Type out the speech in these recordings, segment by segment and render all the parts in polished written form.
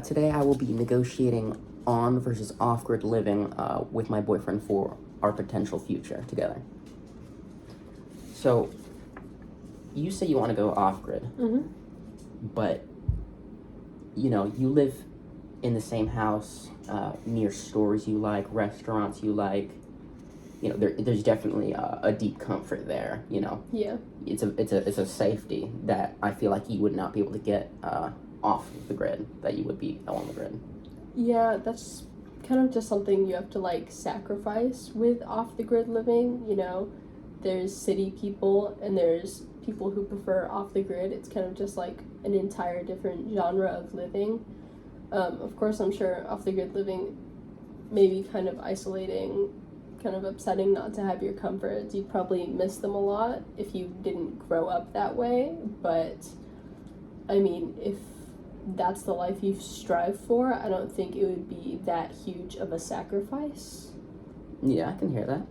Today I will be negotiating on versus off-grid living with my boyfriend for our potential future together. So, you say you want to go off-grid, but, you live in the same house, near stores you like, restaurants you like. There's definitely a deep comfort there. Yeah. It's a safety that I feel like you would not be able to get off the grid that you would be on the grid. Yeah, that's kind of just something you have to sacrifice with off the grid living. There's city people and there's people who prefer off the grid. It's kind of just like an entire different genre of living. Of course, I'm sure off the grid living may be kind of isolating, kind of upsetting not to have your comforts. You'd probably miss them a lot if you didn't grow up that way. But I mean, if that's the life you strive for, I don't think it would be that huge of a sacrifice. Yeah, I can hear that.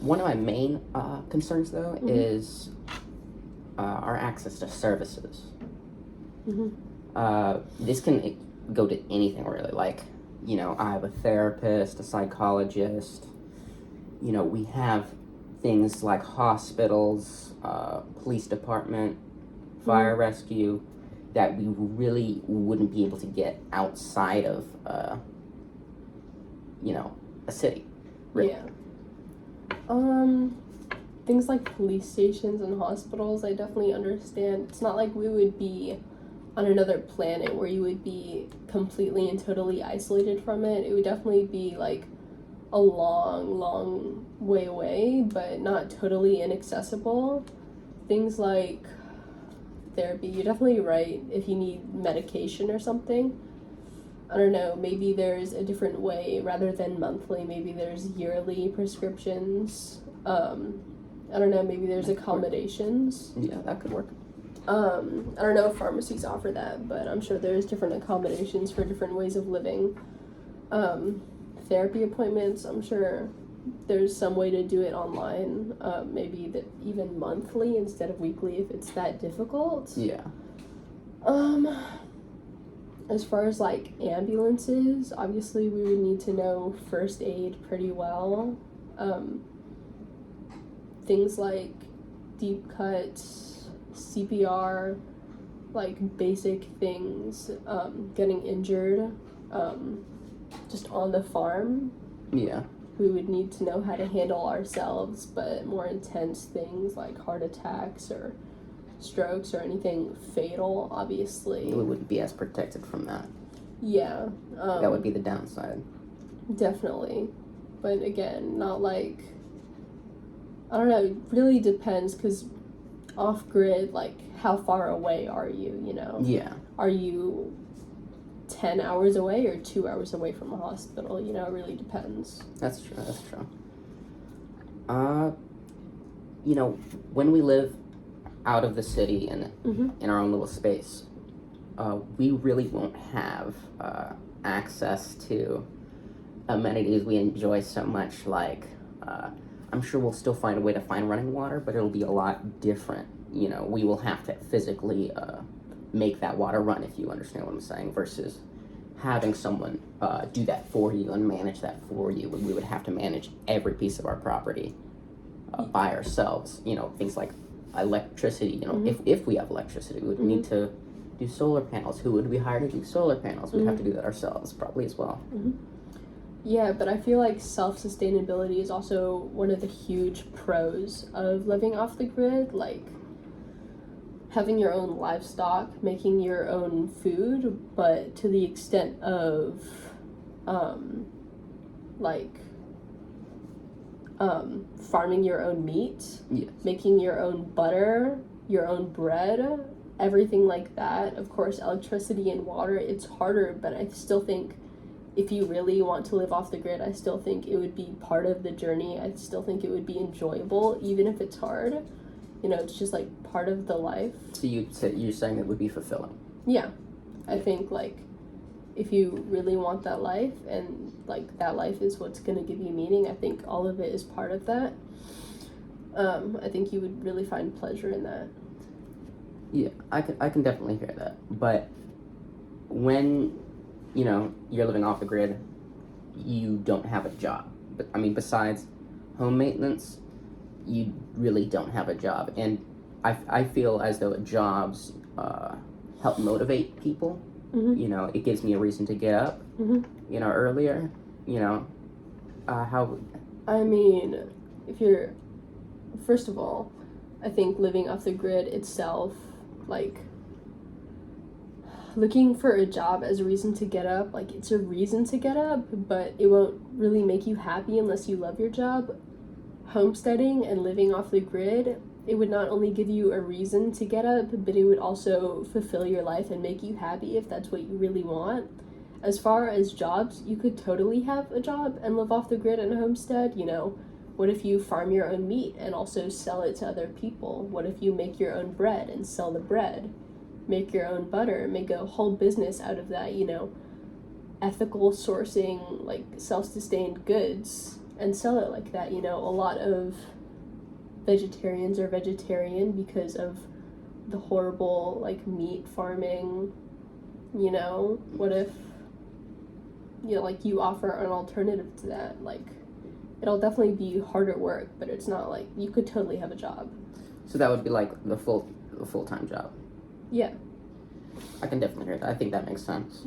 One of my main concerns, though, is our access to services. This can go to anything, really. I have a therapist, a psychologist. We have things like hospitals, police department, fire rescue, that we really wouldn't be able to get outside of, a city. Really. Yeah. Things like police stations and hospitals, I definitely understand. It's not like we would be on another planet where you would be completely and totally isolated from it. It would definitely be a long way away, but not totally inaccessible. Things like therapy, you're definitely right. If you need medication or something, I don't know, maybe there's a different way rather than monthly. Maybe there's yearly prescriptions. I don't know, maybe there's accommodations. Yeah, that could work. I don't know if pharmacies offer that, but I'm sure there's different accommodations for different ways of living. Therapy appointments, I'm sure there's some way to do it online, maybe even monthly instead of weekly if it's that difficult. Yeah. As far as ambulances, obviously we would need to know first aid pretty well. Things like deep cuts, CPR, basic things, getting injured, just on the farm. Yeah. We would need to know how to handle ourselves, but more intense things like heart attacks or strokes or anything fatal, obviously. We wouldn't be as protected from that. Yeah. That would be the downside. Definitely. But again, not I don't know, it really depends, because off-grid, how far away are you, Yeah. Are you 10 hours away or 2 hours away from a hospital? It really depends. That's true. When we live out of the city and in our own little space, we really won't have access to amenities we enjoy so much. I'm sure we'll still find a way to find running water, but it'll be a lot different. We will have to physically make that water run, if you understand what I'm saying, versus having someone do that for you and manage that for you. We would have to manage every piece of our property by ourselves. Things like electricity. If we have electricity, we would need to do solar panels. Who would we hire to do solar panels? We'd have to do that ourselves, probably, as well. Yeah, but I feel like self-sustainability is also one of the huge pros of living off the grid. Having your own livestock, making your own food, but to the extent of farming your own meat, yes, making your own butter, your own bread, everything like that. Of course, electricity and water, it's harder, but I still think if you really want to live off the grid, I still think it would be part of the journey. I still think it would be enjoyable, even if it's hard. It's just part of the life. So you're saying it would be fulfilling? Yeah. I think if you really want that life and that life is what's going to give you meaning, I think all of it is part of that. I think you would really find pleasure in that. Yeah, I can definitely hear that. But when, you're living off the grid, you don't have a job. But I mean, besides home maintenance, you really don't have a job. And I feel as though jobs help motivate people. It gives me a reason to get up, earlier. How. I mean, if you're, first of all, I think living off the grid itself, like, looking for a job as a reason to get up, like, it's a reason to get up, but it won't really make you happy unless you love your job. Homesteading and living off the grid, it would not only give you a reason to get up, but it would also fulfill your life and make you happy if that's what you really want. As far as jobs, you could totally have a job and live off the grid and homestead. What if you farm your own meat and also sell it to other people? What if you make your own bread and sell the bread? Make your own butter, make a whole business out of that, ethical sourcing, like, self-sustained goods, and sell it like that. A lot of vegetarians are vegetarian because of the horrible, like, meat farming. What if, like, you offer an alternative to that? Like, it'll definitely be harder work, but it's not like, you could totally have a job. So that would be like the full-time job. Yeah. I can definitely hear that. I think that makes sense.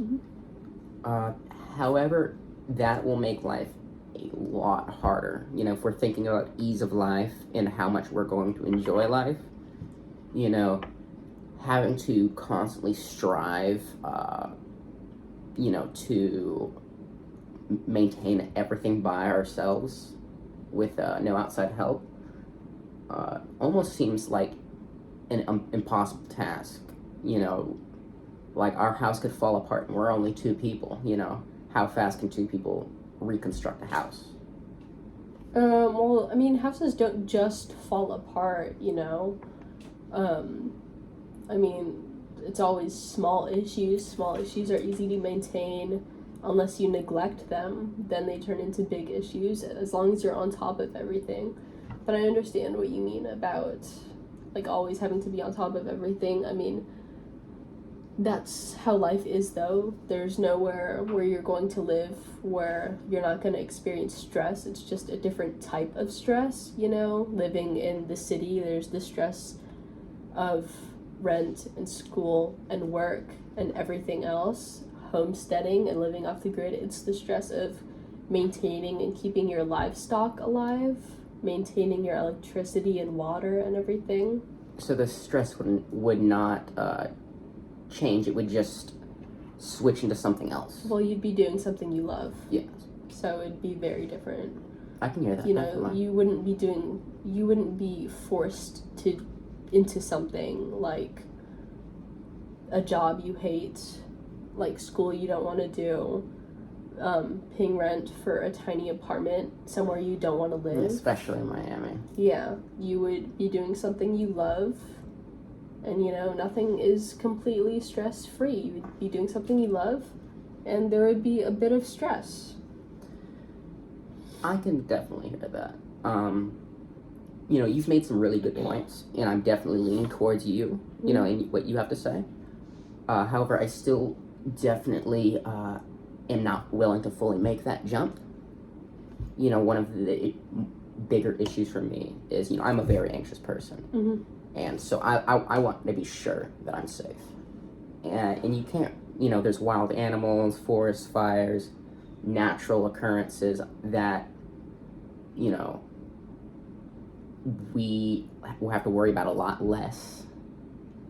However, that will make life a lot harder. If we're thinking about ease of life and how much we're going to enjoy life, having to constantly strive, to maintain everything by ourselves with no outside help, almost seems like an impossible task. Like, our house could fall apart and we're only 2 people. How fast can 2 people reconstruct a house? Well, I mean, houses don't just fall apart, I mean, it's always small issues. Small issues are easy to maintain. Unless you neglect them, then they turn into big issues, as long as you're on top of everything. But I understand what you mean about, like, always having to be on top of everything. I mean, that's how life is, though. There's nowhere where you're going to live where you're not going to experience stress. It's just a different type of stress, Living in the city, there's the stress of rent and school and work and everything else. Homesteading and living off the grid, it's the stress of maintaining and keeping your livestock alive, maintaining your electricity and water and everything. So the stress would not change, it would just switch into something else. Well, you'd be doing something you love. Yes. So it'd be very different. I can hear that. You wouldn't be forced into something like a job you hate, like school you don't want to do, paying rent for a tiny apartment somewhere you don't want to live. Especially in Miami. Yeah, you would be doing something you love, and nothing is completely stress-free. You would be doing something you love, and there would be a bit of stress. I can definitely hear that. You've made some really good points, and I'm definitely leaning towards you, in what you have to say. However, I still definitely am not willing to fully make that jump. One of the bigger issues for me is, I'm a very anxious person. And so I want to be sure that I'm safe. And you can't, there's wild animals, forest fires, natural occurrences that, we will have to worry about a lot less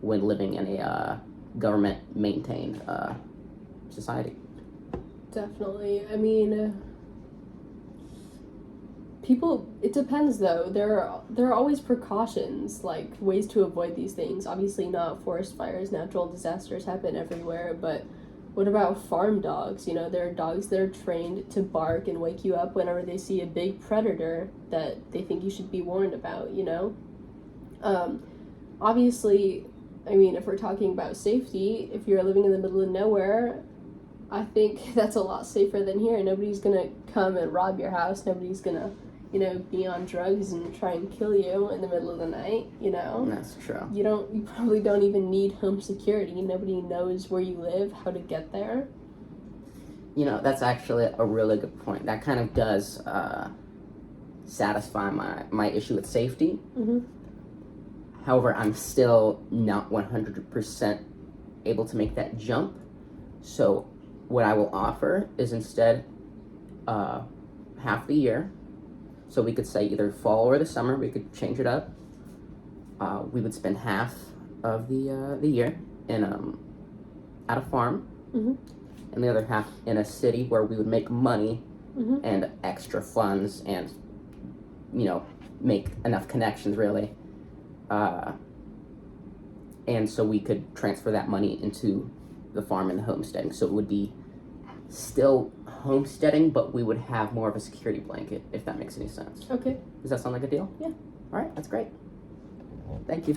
when living in a government-maintained society. Definitely. I mean, it depends, though. There are always precautions, like ways to avoid these things. Obviously not forest fires, natural disasters happen everywhere, but what about farm dogs? There are dogs that are trained to bark and wake you up whenever they see a big predator that they think you should be warned about, Obviously, I mean, if we're talking about safety, if you're living in the middle of nowhere, I think that's a lot safer than here. Nobody's gonna come and rob your house. Nobody's gonna, be on drugs and try and kill you in the middle of the night, That's true. You probably don't even need home security. Nobody knows where you live, how to get there. That's actually a really good point. That kind of does satisfy my issue with safety. Mm-hmm. However, I'm still not 100% able to make that jump. So what I will offer is instead half the year. So we could say either fall or the summer. We could change it up. We would spend half of the year in at a farm, mm-hmm. and the other half in a city where we would make money Mm-hmm. and extra funds and make enough connections really. And so we could transfer that money into the farm and the homesteading. So it would be still homesteading, but we would have more of a security blanket, if that makes any sense. Okay. Does that sound like a deal? Yeah. All right, that's great. Thank you.